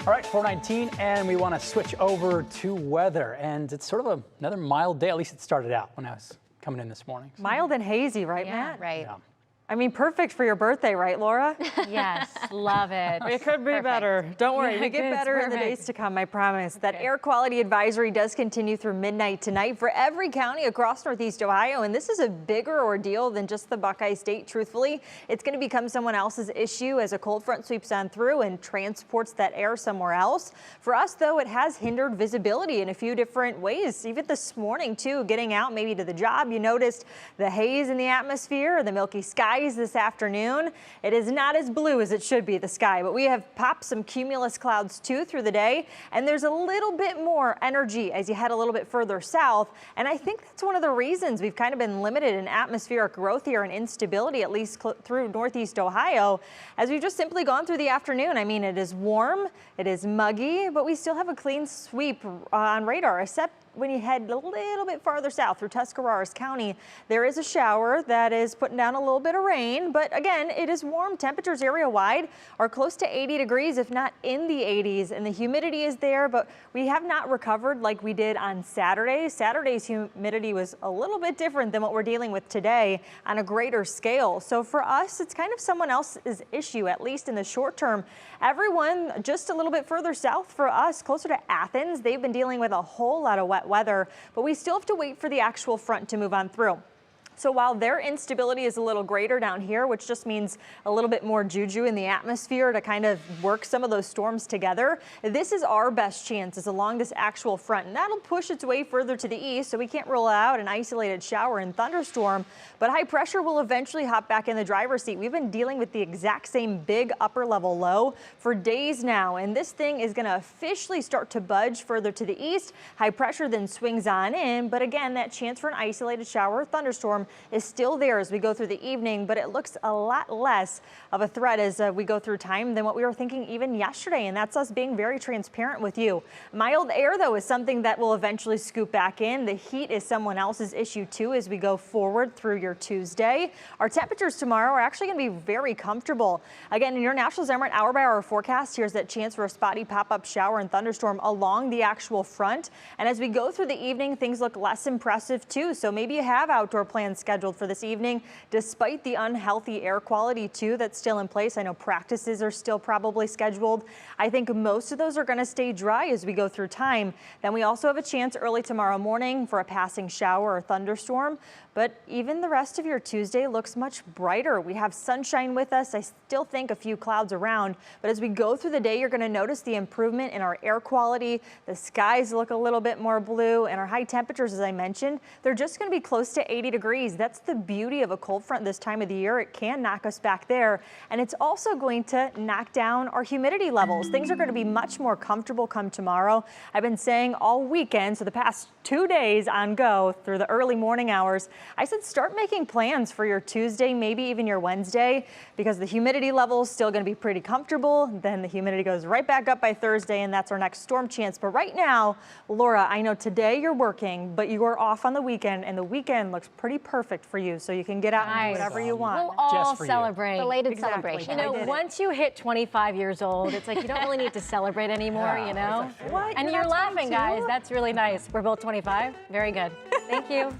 All right, 4:19, and we want to switch over to weather. And it's sort of another mild day. At least it started out when I was coming in this morning. Mild and hazy, right, Yeah, Matt? right. Yeah. I mean, perfect for your birthday, right, Laura? Yes, love it. It could be Perfect. better. Don't worry, Yeah, we get it's better in the perfect. days to come, I promise. That air quality advisory does continue through midnight tonight for every county across Northeast Ohio, and this is a bigger ordeal than just the Buckeye State, truthfully. It's going to become someone else's issue as a cold front sweeps on through and transports that air somewhere else. For us, though, it has hindered visibility in a few different ways. Even this morning, too, getting out maybe to the job, you noticed the haze in the atmosphere, the milky skies this afternoon. It is not as blue as it should be, the sky, but we have popped some cumulus clouds too through the day, and there's a little bit more energy as you head a little bit further south, and I think that's one of the reasons we've kind of been limited in atmospheric growth here and instability, at least through Northeast Ohio, as we've just simply gone through the afternoon. I mean, it is warm, it is muggy, but we still have a clean sweep on radar, except when you head a little bit farther south through Tuscarawas County. There is a shower that is putting down a little bit of rain, but again, it is warm. Temperatures area-wide are close to 80 degrees, if not in the 80s, and the humidity is there, but we have not recovered like we did on Saturday. Saturday's humidity was a little bit different than what we're dealing with today on a greater scale. So for us, it's kind of someone else's issue, at least in the short term. Everyone just a little bit further south for us, closer to Athens, they've been dealing with a whole lot of wet weather, but we still have to wait for the actual front to move on through. So while their instability is a little greater down here, which just means a little bit more juju in the atmosphere to kind of work some of those storms together, this is our best chances along this actual front, and that'll push its way further to the east, so we can't rule out an isolated shower and thunderstorm, but high pressure will eventually hop back in the driver's seat. We've been dealing with the exact same big upper level low for days now, and this thing is going to officially start to budge further to the east. High pressure then swings on in, but again, that chance for an isolated shower or thunderstorm is still there as we go through the evening, but it looks a lot less of a threat as we go through time than what we were thinking even yesterday, and that's us being very transparent with you. Mild air, though, is something that will eventually scoop back in. The heat is someone else's issue, too, as we go forward through your Tuesday. Our temperatures tomorrow are actually going to be very comfortable. Again, in your National Zimmerman hour-by-hour forecast, here's that chance for a spotty pop-up shower and thunderstorm along the actual front, and as we go through the evening, things look less impressive, too, so maybe you have outdoor plans scheduled for this evening, despite the unhealthy air quality too that's still in place. I know practices are still probably scheduled. I think most of those are going to stay dry as we go through time. Then we also have a chance early tomorrow morning for a passing shower or thunderstorm, but even the rest of your Tuesday looks much brighter. We have sunshine with us. I still think a few clouds around, but as we go through the day, you're going to notice the improvement in our air quality. The skies look a little bit more blue, and our high temperatures, as I mentioned, they're just going to be close to 80 degrees. That's the beauty of a cold front this time of the year. It can knock us back there, and it's also going to knock down our humidity levels. Things are going to be much more comfortable come tomorrow. I've been saying all weekend, so the past 2 days on go through the early morning hours, I said start making plans for your Tuesday, maybe even your Wednesday, because the humidity level is still going to be pretty comfortable. Then the humidity goes right back up by Thursday, and that's our next storm chance. But right now, Laura, I know today you're working, but you are off on the weekend, and the weekend looks pretty perfect for you, so you can get out and do whatever you want. We'll all Just for you. celebrate. Belated Exactly. celebration. You know, I did it. once you hit 25 years old, it's like you don't really need to celebrate anymore, you know? What? And You're you're not laughing, 22? guys. That's really nice. We're both 25. Very good. Thank you.